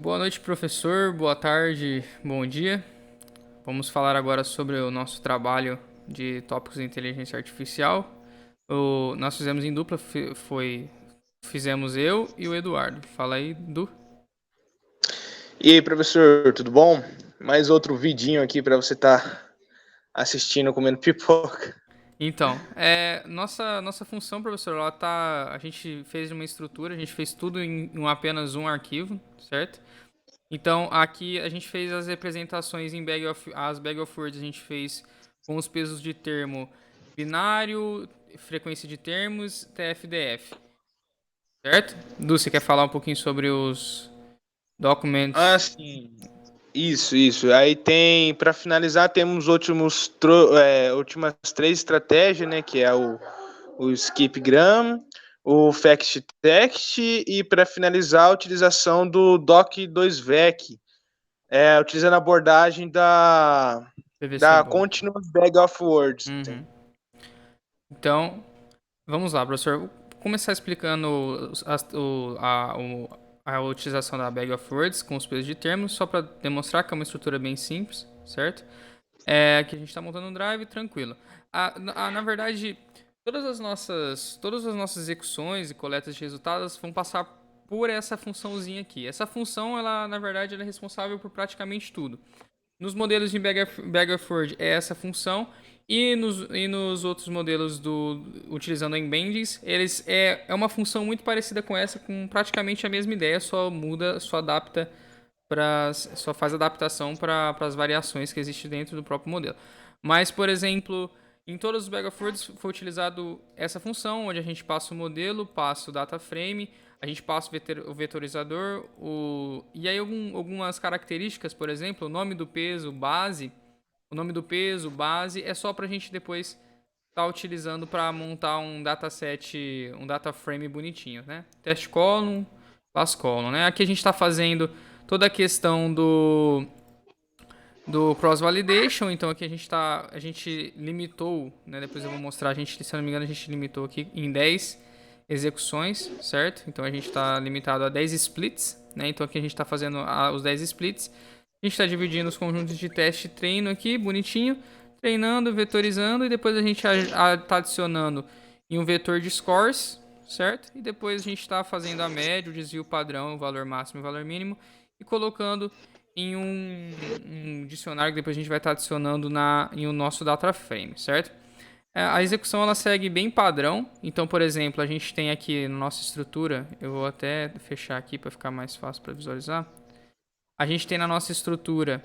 Boa noite, professor. Boa tarde, bom dia. Vamos falar agora sobre o nosso trabalho de tópicos de inteligência artificial. Nós fizemos em dupla, fizemos eu e o Eduardo. Fala aí, Du. E aí, professor, tudo bom? Mais outro vidinho aqui para você estar assistindo comendo pipoca. Então, nossa função, professor, a gente fez uma estrutura, a gente fez tudo em apenas um arquivo, certo? Então, aqui a gente fez as representações em bag of words a gente fez com os pesos de termo binário, frequência de termos, TF-DF, certo? Du, você quer falar um pouquinho sobre os Ah, documents? sim. Isso. Aí tem, para finalizar, temos últimas três estratégias, né? Que é o skipgram, o fact text e para finalizar a utilização do doc2vec, utilizando a abordagem da PVC-BOW. continuous bag of words. Uhum. Então, vamos lá, professor. Vou começar explicando a utilização da bag of words com os pesos de termos, só para demonstrar que é uma estrutura bem simples, certo? Que a gente está montando um drive tranquilo. Na verdade, todas as nossas execuções e coletas de resultados vão passar por essa funçãozinha aqui. Essa função, ela, na verdade, ela é responsável por praticamente tudo. Nos modelos de Bag of Word é essa função. E nos outros modelos utilizando embedings, é uma função muito parecida com essa, com praticamente a mesma ideia, só muda, só faz adaptação para as variações que existem dentro do próprio modelo. Mas, por exemplo, em todos os Bag of Words foi utilizado essa função, onde a gente passa o modelo, passa o data frame, a gente passa o vetorizador, e aí algumas características, por exemplo, o nome do peso, base. O nome do peso, base, é só para a gente depois estar utilizando para montar um dataset, um data frame bonitinho, né? Test column, class column, né? Aqui a gente está fazendo toda a questão do cross validation, então aqui a gente limitou, né? Depois eu vou mostrar, se eu não me engano, a gente limitou aqui em 10 execuções, certo? Então a gente está limitado a 10 splits, né? Então aqui a gente está fazendo os 10 splits. A gente está dividindo os conjuntos de teste e treino aqui, bonitinho, treinando, vetorizando, e depois a gente está adicionando em um vetor de scores, certo? E depois a gente está fazendo a média, o desvio padrão, o valor máximo e o valor mínimo, e colocando em um dicionário que depois a gente vai estar adicionando em o nosso data frame, certo? A execução ela segue bem padrão. Então, por exemplo, a gente tem aqui na nossa estrutura, eu vou até fechar aqui para ficar mais fácil para visualizar. A gente tem na nossa estrutura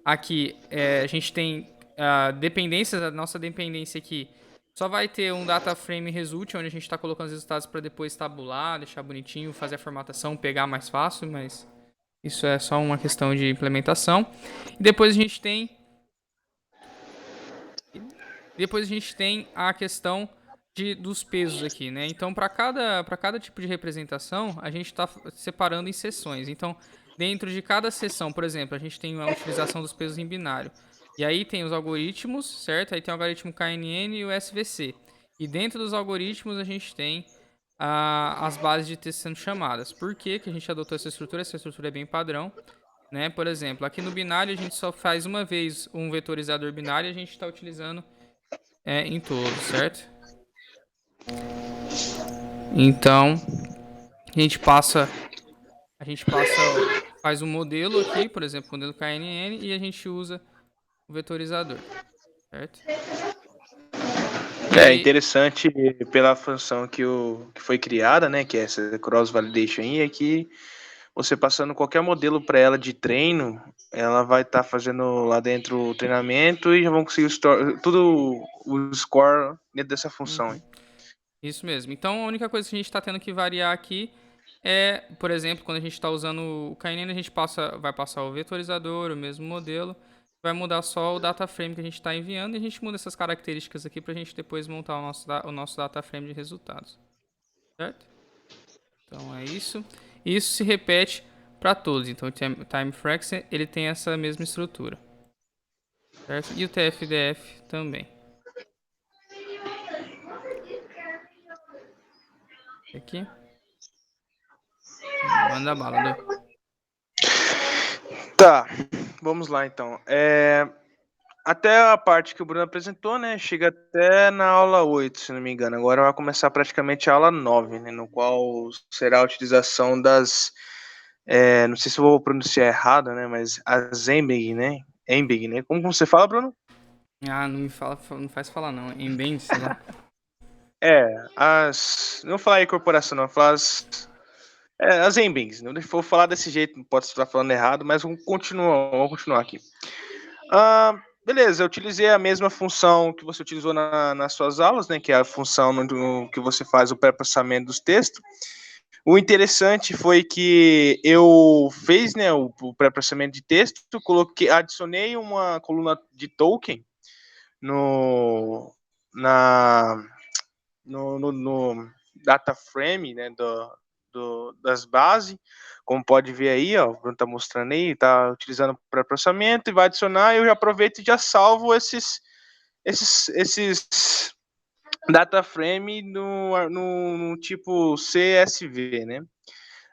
aqui, a gente tem dependências, a nossa dependência aqui só vai ter um data frame result, onde a gente está colocando os resultados para depois tabular, deixar bonitinho, fazer a formatação, pegar mais fácil, mas isso é só uma questão de implementação. E depois a gente tem a questão dos pesos aqui, né? Então, para cada tipo de representação, a gente está separando em seções. Então, dentro de cada seção, por exemplo, a gente tem a utilização dos pesos em binário. E aí tem os algoritmos, certo? Aí tem o algoritmo KNN e o SVC. E dentro dos algoritmos, a gente tem as bases de texto sendo chamadas. Por que a gente adotou essa estrutura? Essa estrutura é bem padrão, né? Por exemplo, aqui no binário a gente só faz uma vez um vetorizador binário e a gente está utilizando em todos, certo? Então, a gente passa, a gente passa, faz um modelo aqui, por exemplo, modelo KNN, e a gente usa o vetorizador, certo? E É aí, interessante pela função que foi criada, né? Que é essa cross validation aí, é que você passando qualquer modelo para ela de treino, ela vai estar fazendo lá dentro o treinamento e já vão conseguir tudo o score dentro dessa função. uhum, isso mesmo. Então, a única coisa que a gente está tendo que variar aqui é, por exemplo, quando a gente está usando o KNN, vai passar o vetorizador, o mesmo modelo, vai mudar só o data frame que a gente está enviando e a gente muda essas características aqui para a gente depois montar o nosso data frame de resultados, certo? Então é isso. Isso se repete para todos. Então o time fraction ele tem essa mesma estrutura, certo? E o TF-DF também. Aqui. Manda bala, Du. Tá, vamos lá então. Até a parte que o Bruno apresentou, né? Chega até na aula 8, se não me engano. Agora vai começar praticamente a aula 9, né? No qual será a utilização das. Não sei se eu vou pronunciar errado, né? Mas as Embed, né? Embed, né? Como você fala, Bruno? Ah, não me fala, não faz falar não. Embed, sei lá. Não vou falar incorporação, não. Vou falar as Embeds. Não vou falar desse jeito, pode estar falando errado, mas vamos continuar aqui. Beleza, eu utilizei a mesma função que você utilizou nas suas aulas, né? Que é a função que você faz o pré-processamento dos textos. O interessante foi que eu fiz, né, o pré-processamento de texto, adicionei uma coluna de token no, na, no data frame, né, das bases, como pode ver aí, ó, o Bruno tá mostrando aí, tá utilizando para processamento e vai adicionar, eu já aproveito e já salvo esses data frame no tipo CSV, né?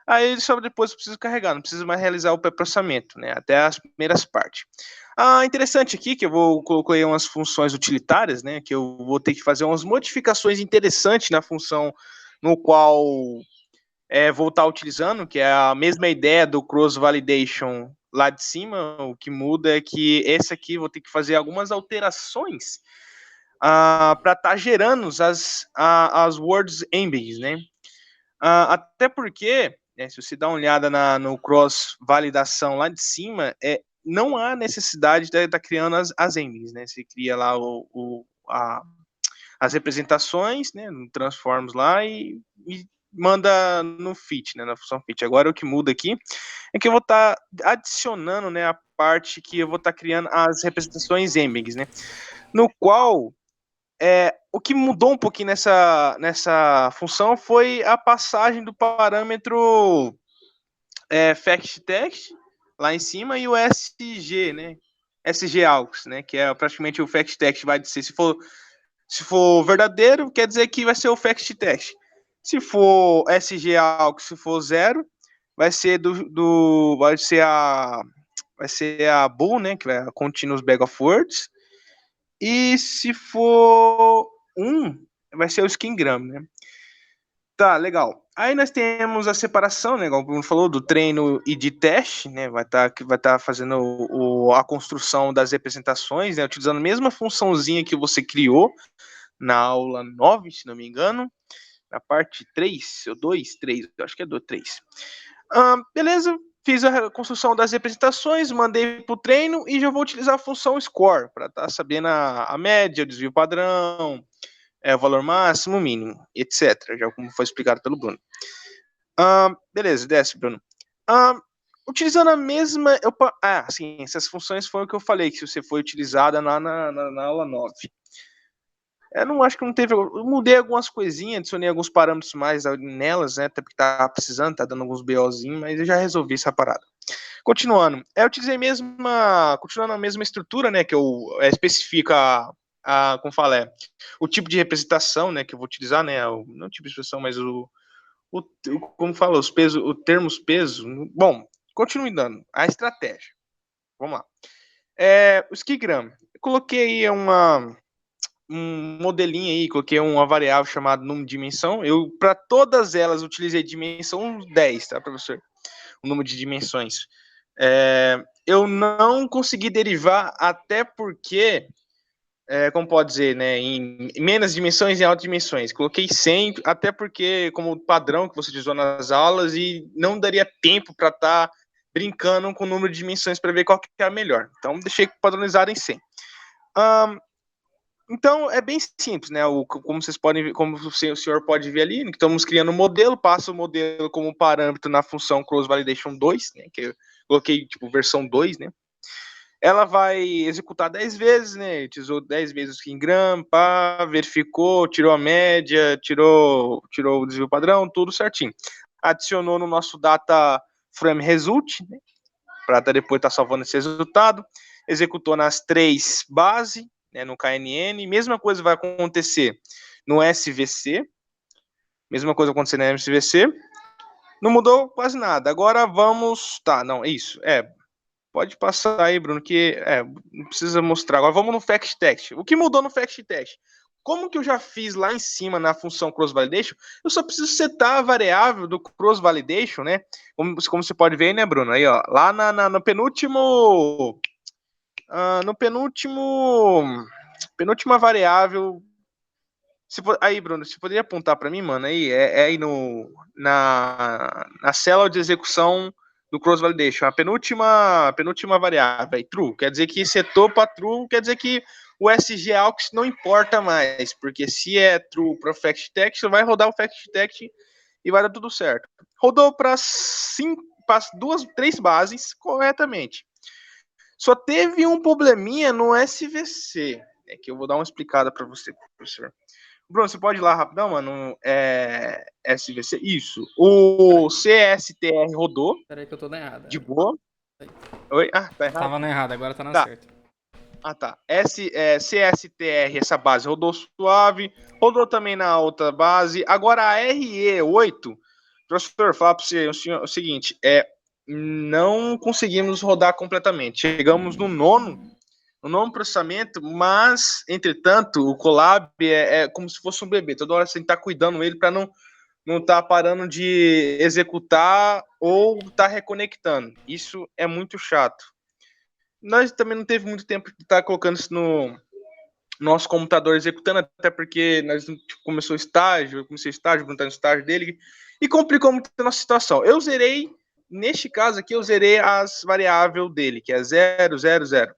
Aí só depois eu preciso carregar, não preciso mais realizar o pré-processamento, né? Até as primeiras partes. Interessante aqui que eu vou colocar umas funções utilitárias, né? Que eu vou ter que fazer umas modificações interessantes na função no qual vou estar utilizando, que é a mesma ideia do cross validation lá de cima. O que muda é que esse aqui vou ter que fazer algumas alterações para estar gerando as words embeds, né? Até porque, né, se você dá uma olhada no cross validação lá de cima, não há necessidade de estar criando as embeds, né? Você cria lá as representações, né, no transforms lá e manda no fit, né, na função fit. Agora o que muda aqui é que eu vou estar adicionando, né, a parte que eu vou estar criando as representações embeds, né, no qual o que mudou um pouquinho nessa função foi a passagem do parâmetro fact text lá em cima e o SG, né, SG-AUX, né, que é praticamente o fact text vai dizer se for verdadeiro, quer dizer que vai ser o fact text. Se for SG AUX, se for zero, vai ser vai ser a bool, né, que é a continuous bag of words. E se for vai ser o skingram, né? Tá, legal. Aí nós temos a separação, né, igual o Bruno falou, do treino e de teste, né, vai tá fazendo a construção das representações, né, utilizando a mesma funçãozinha que você criou na aula 9, se não me engano, na parte 3, ou 2, 3, eu acho que é do 3. Beleza, fiz a construção das representações, mandei para o treino e já vou utilizar a função score para estar sabendo a média, o desvio padrão, o valor máximo, mínimo, etc. Já como foi explicado pelo Bruno. Beleza, desce, Bruno. Utilizando a mesma. Sim, essas funções foram o que eu falei, que você foi utilizada lá na aula 9. Eu não acho que não teve. Eu mudei algumas coisinhas, adicionei alguns parâmetros mais nelas, né? Até porque tá precisando, tá dando alguns BOzinhos, mas eu já resolvi essa parada. Continuando, eu utilizei continuando a mesma estrutura, né? Que eu especifica como fala, o tipo de representação, né? Que eu vou utilizar, né? Não o tipo de expressão, mas como fala, os pesos, o termos peso. Bom, continue dando. A estratégia. Vamos lá. O skigram. Eu coloquei um modelinho aí, coloquei uma variável chamada número de dimensão. Eu, para todas elas, utilizei dimensão 10, tá, professor? O número de dimensões. Eu não consegui derivar, até porque, como pode dizer, né, em menos dimensões e em altas dimensões. Coloquei 100, até porque, como padrão que você utilizou nas aulas, e não daria tempo para estar brincando com o número de dimensões para ver qual que é a melhor. Então, deixei padronizado em 100. Então é bem simples, né? Como vocês podem ver, como o senhor pode ver ali, estamos criando um modelo, passa o modelo como parâmetro na função cross validation 2, né? Que eu coloquei tipo versão 2, né? Ela vai executar 10 vezes, né? Utilizou 10 vezes o skingram, pá, verificou, tirou a média, tirou o desvio padrão, tudo certinho. Adicionou no nosso data frame result, né? Para depois estar salvando esse resultado. Executou nas 3 bases, né, no KNN. Mesma coisa vai acontecer no SVC. Mesma coisa vai acontecer no SVC. Não mudou quase nada. Agora vamos. Tá, não, isso. Pode passar aí, Bruno, que não precisa mostrar. Agora vamos no fact test. O que mudou no fact test? Como que eu já fiz lá em cima na função cross validation, eu só preciso setar a variável do cross validation, né? Como você pode ver, né, Bruno? Aí, ó, lá no penúltimo, penúltima variável. Aí, Bruno, você poderia apontar para mim, mano? Aí é aí na célula de execução do cross validation, a penúltima variável, aí, true. Quer dizer que setou para true, quer dizer que o SGAUX não importa mais, porque se é true para o fact text, vai rodar o fact text e vai dar tudo certo. Rodou para três bases corretamente. Só teve um probleminha no SVC, que eu vou dar uma explicada para você, professor. Bruno, você pode ir lá rapidão, mano? SVC, isso. O CSTR rodou. Peraí que eu tô na errada. De boa. Oi? Ah, tá errado. Tava na errada, agora tá na Tá. certa. Ah, tá. CSTR, essa base rodou suave. Rodou também na outra base. Agora a RE8, professor, falar para você o seguinte: não conseguimos rodar completamente. Chegamos no nono processamento, mas, entretanto, o Colab é como se fosse um bebê. Toda hora você tem que estar cuidando dele para não estar parando de executar ou estar reconectando. Isso é muito chato. Nós também não teve muito tempo de estar colocando isso no nosso computador executando, até porque nós começou o estágio, eu comecei o estágio, perguntando o estágio dele, e complicou muito a nossa situação. Neste caso aqui, eu zerei as variáveis dele, que é 0, 0, 0.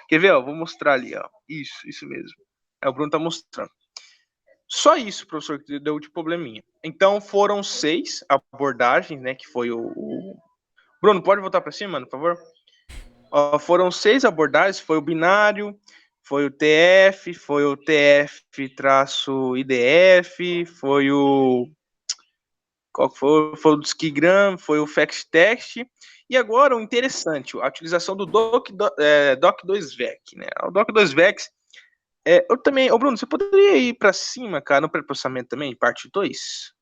Quer ver? Ó, vou mostrar ali, ó. Isso mesmo. O Bruno tá mostrando. Só isso, professor, que deu de probleminha. Então foram 6 abordagens, né? Que foi Bruno, pode voltar para cima, mano, por favor? Foram 6 abordagens, foi o binário, foi o TF, foi o TF-IDF, foi o. Qual foi? Foi o Skigram, foi o FactText. E agora o interessante, a utilização do Doc2Vec, né? O Doc2Vec. Eu também. Bruno, você poderia ir para cima, cara, no pré-processamento também, parte 2?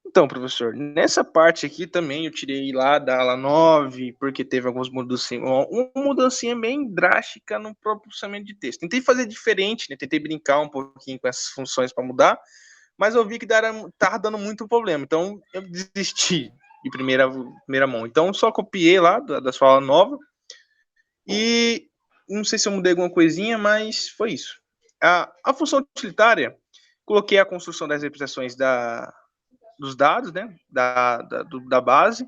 Então, professor, nessa parte aqui também eu tirei lá da ala 9, porque teve algumas mudanças, uma mudancinha bem drástica no processamento de texto. Tentei fazer diferente, né? Tentei brincar um pouquinho com essas funções para mudar, mas eu vi que estava dando muito problema, então eu desisti de primeira mão. Então, só copiei lá da sua aula nova e não sei se eu mudei alguma coisinha, mas foi isso. A função utilitária, coloquei a construção das representações dos dados, né, da base.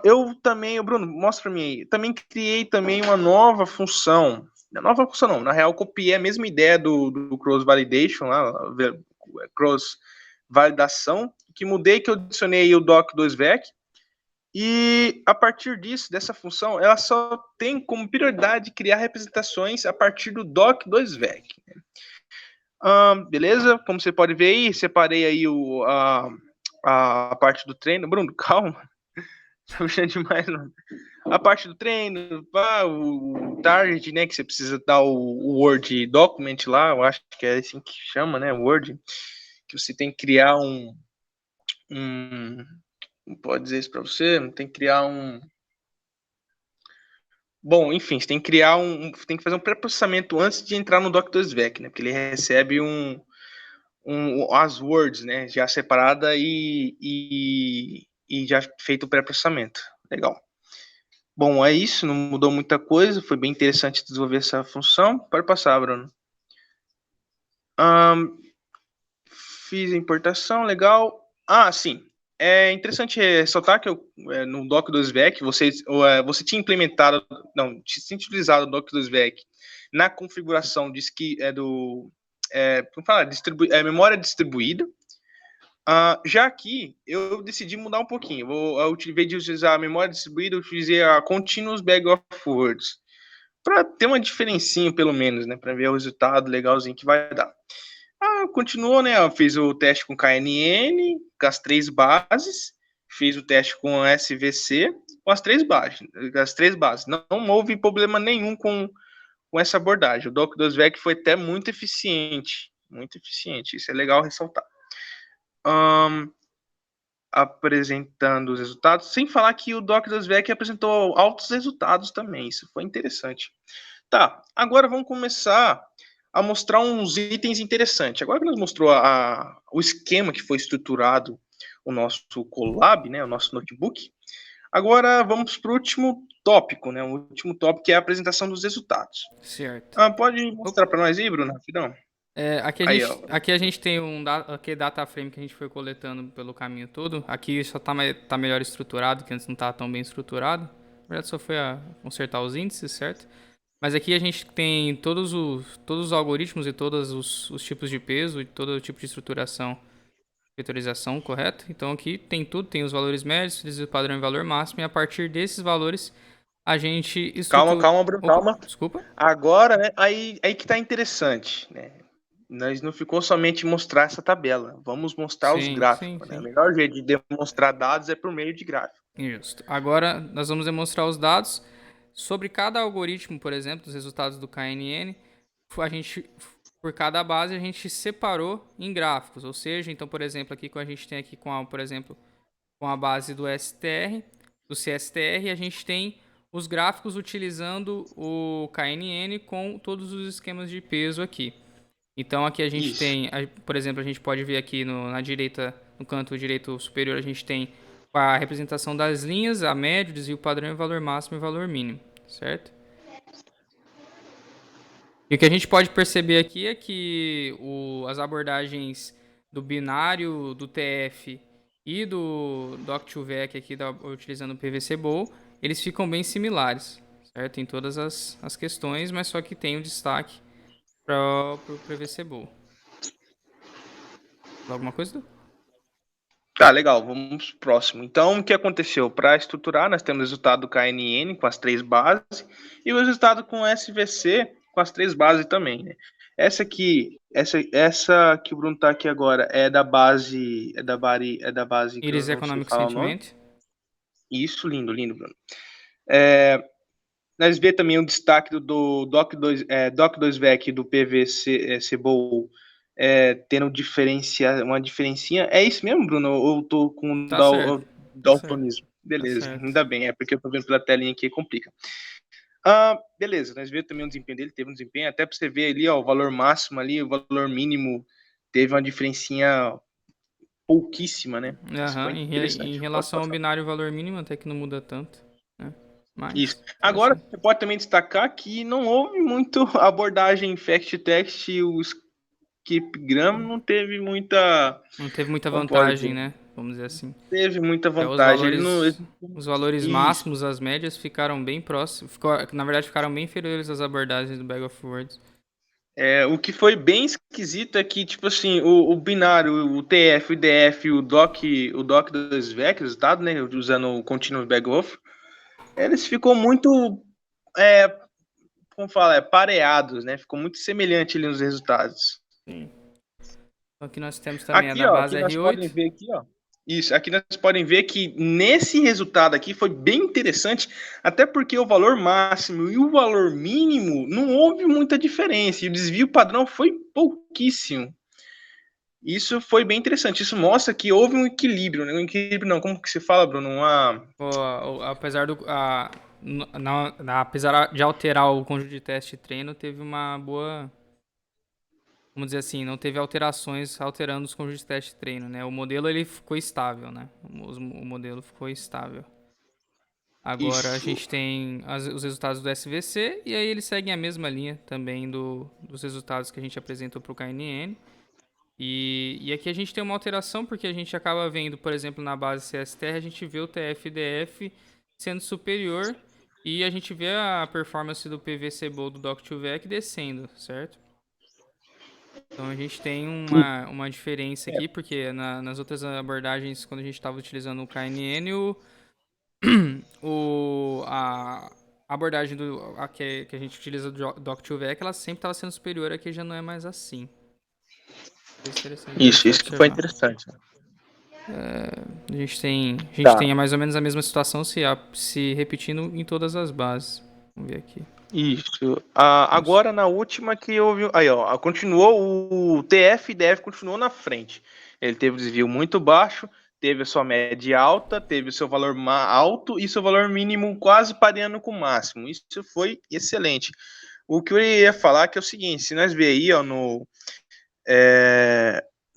Eu também, Bruno, mostra para mim aí. Também criei também uma nova função. Nova função não, na real copiei a mesma ideia do cross validation lá, cross validação, que mudei, que eu adicionei o doc2vec, e a partir disso, dessa função, ela só tem como prioridade criar representações a partir do doc2vec. Beleza? Como você pode ver aí, separei aí a parte do treino. Bruno, calma. Tá puxando demais, não. A parte do treino, o target, né? Que você precisa dar o Word Document lá, eu acho que é assim que chama, né? Word. Que você tem que criar não pode dizer isso para você, tem que criar Bom, enfim, você tem que criar tem que fazer um pré-processamento antes de entrar no Doc2Vec, né? Porque ele recebe as words, né, já separada e já feito o pré-processamento. Legal. Bom, é isso, não mudou muita coisa, foi bem interessante desenvolver essa função. Pode passar, Bruno. Fiz a importação, legal. Sim. É interessante ressaltar que no Doc2Vec você tinha implementado, não, tinha utilizado o Doc2Vec na configuração como falar, memória distribuída. Já aqui, eu decidi mudar um pouquinho. Ao invés de utilizar a memória distribuída, eu utilizei a Continuous Bag of Words. Para ter uma diferencinha, pelo menos, né? Para ver o resultado legalzinho que vai dar. Continuou, né? Eu fiz o teste com KNN, com as 3 bases. Fiz o teste com SVC, com as 3 bases. Não houve problema nenhum com essa abordagem. O Doc2Vec foi até muito eficiente. Muito eficiente. Isso é legal ressaltar. apresentando os resultados, sem falar que o Doc das VEC apresentou altos resultados também. Isso foi interessante. Tá, agora vamos começar a mostrar uns itens interessantes. Agora que nós mostrou o esquema que foi estruturado o nosso Colab, né, o nosso notebook, agora vamos para o último tópico, né, o último tópico que é a apresentação dos resultados. Certo. Pode mostrar para nós aí, Bruno, rapidão? Aqui a gente tem data frame que a gente foi coletando pelo caminho todo. Aqui só tá melhor estruturado, que antes não estava tão bem estruturado. Na verdade, só foi a consertar os índices, certo? Mas aqui a gente tem todos os algoritmos e todos os tipos de peso e todo tipo de estruturação, vetorização, correto? Então aqui tem tudo, tem os valores médios, desvio padrão e valor máximo, e a partir desses valores a gente estrutura... Calma, Bruno, calma. Desculpa. Agora, né, aí que tá interessante, né? Nós não ficou somente mostrar essa tabela, vamos mostrar os gráficos. Né? O melhor jeito de demonstrar dados é por meio de gráfico. Isso. Agora nós vamos demonstrar os dados sobre cada algoritmo, por exemplo, os resultados do KNN. A gente, por cada base, a gente separou em gráficos, ou seja, então, por exemplo, aqui a gente tem aqui por exemplo, com a base do STR, do CSTR, a gente tem os gráficos utilizando o KNN com todos os esquemas de peso aqui. Então aqui a gente tem, por exemplo, a gente pode ver aqui na direita, no canto direito superior, a gente tem a representação das linhas, a média, o desvio padrão, o valor máximo e o valor mínimo, certo? E o que a gente pode perceber aqui é que as abordagens do binário, do TF e do Doc2Vec aqui, utilizando o PVC Bowl, eles ficam bem similares, certo? Em todas as questões, mas só que tem um destaque para o PVC Bowl. Alguma coisa? Tá, legal, vamos pro próximo. Então, o que aconteceu? Para estruturar, nós temos o resultado do KNN com as 3 bases e o resultado com o SVC com as 3 bases também, né? Essa que o Bruno tá aqui agora é da base, Iris Economic Sentiment. Isso, lindo, Bruno. Nós vemos também o destaque do Doc2Vec do PVC Bowl tendo uma diferencinha. É isso mesmo, Bruno? Ou eu tô com daltonismo? Beleza, ainda bem, porque eu tô vendo pela telinha aqui, complica. Beleza, nós vemos também o desempenho dele, teve um desempenho, até para você ver ali, ó, o valor máximo ali, o valor mínimo, teve uma diferencinha pouquíssima, né? Em relação ao binário valor mínimo, até que não muda tanto, né? Mas, isso. Agora, você pode também destacar que não houve muito abordagem FactText e o Skipgram não teve muita... Não teve muita vantagem, né? Vamos dizer assim. Teve muita vantagem. Os valores máximos, as médias, ficaram bem próximos. Na verdade, ficaram bem inferiores às abordagens do Bag of Words. O que foi bem esquisito é que, tipo assim, o binário, o TF, o IDF, o doc dos VEC, resultado, né? Usando o Continuous Bag of, eles ficou muito, como fala, pareados, né? Ficou muito semelhante ali nos resultados. Sim. Aqui nós temos também aqui, a da base aqui R8. Nós podem ver aqui, ó. Isso, aqui nós podem ver que nesse resultado aqui foi bem interessante, até porque o valor máximo e o valor mínimo não houve muita diferença, e o desvio padrão foi pouquíssimo. Isso foi bem interessante, isso mostra que houve um equilíbrio, né? Um equilíbrio não, como que se fala, Bruno? Apesar apesar de alterar o conjunto de teste e treino, teve uma boa... Vamos dizer assim, não teve alterações alterando os conjuntos de teste e treino, né? O modelo ele ficou estável, né? O modelo ficou estável. Agora a gente tem os resultados do SVC e aí eles seguem a mesma linha também dos resultados que a gente apresentou para o KNN. E aqui a gente tem uma alteração porque a gente acaba vendo, por exemplo, na base CSTR, a gente vê o TF-DF sendo superior e a gente vê a performance do PVC Bowl do Doc2Vec descendo, certo? Então a gente tem uma diferença aqui, porque nas outras abordagens, quando a gente estava utilizando o KNN, a abordagem que a gente utiliza do Doc2Vec, ela sempre estava sendo superior, aqui já não é mais assim. Isso que foi interessante. A gente tem mais ou menos a mesma situação se repetindo em todas as bases. Vamos ver aqui. Isso. Agora na última que houve. Aí, ó. Continuou o TF e DF continuou na frente. Ele teve um desvio muito baixo, teve a sua média alta, teve o seu valor alto e seu valor mínimo quase pareando com o máximo. Isso foi excelente. O que eu ia falar é que é o seguinte, se nós ver aí, ó,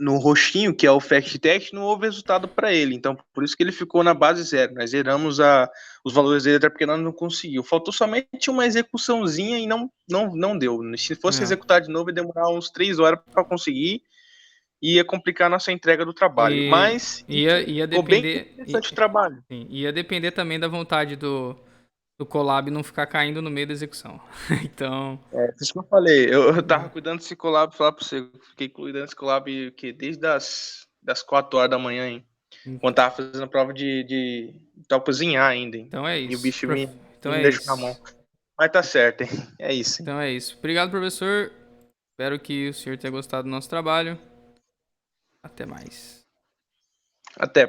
no roxinho, que é o Fact Tech, não houve resultado para ele. Então, por isso que ele ficou na base zero. Nós zeramos os valores dele, até porque nós não conseguiu. Faltou somente uma execuçãozinha e não deu. Se fosse É. executar de novo, ia demorar uns 3 horas para conseguir e ia complicar a nossa entrega do trabalho. E Mas ia ficou bem depender. interessante o trabalho. Sim, ia depender também da vontade do Collab não ficar caindo no meio da execução. Então. É, por isso que eu falei. Eu tava cuidando desse collab, falar pra você. Fiquei cuidando desse collab que desde das 4 horas da manhã, hein? Quando tava fazendo a prova de cozinhar ainda, hein? Então é E o isso. bicho Então me é deixou na mão. isso. Mas tá certo, hein? É isso, hein? Então é isso. Obrigado, professor. Espero que o senhor tenha gostado do nosso trabalho. Até mais. Até.